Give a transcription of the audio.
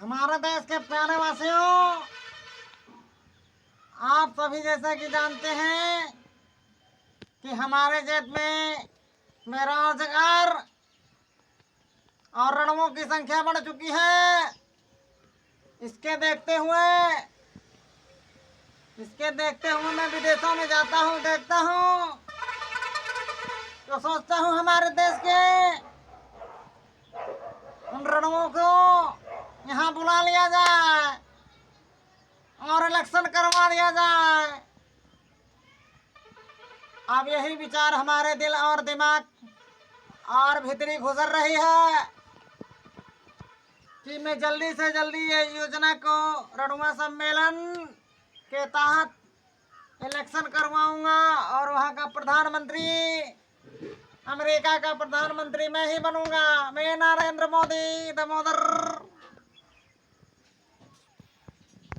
हमारे देश के प्यारे वासियों, आप सभी जैसा कि जानते हैं कि हमारे देश में बेरोजगार और रणों की संख्या बढ़ चुकी है। इसके देखते हुए मैं विदेशों में जाता हूँ, देखता हूँ तो सोचता हूँ हमारे देश के उन रणों को यहाँ बुला लिया जाए और इलेक्शन करवा दिया जाए। अब यही विचार हमारे दिल और दिमाग और भीतरी गुजर रही है कि मैं जल्दी से जल्दी ये योजना को रणुआ सम्मेलन के तहत इलेक्शन करवाऊंगा और वहाँ का प्रधानमंत्री, अमेरिका का प्रधानमंत्री मैं ही बनूंगा। मैं नरेंद्र मोदी दामोदर।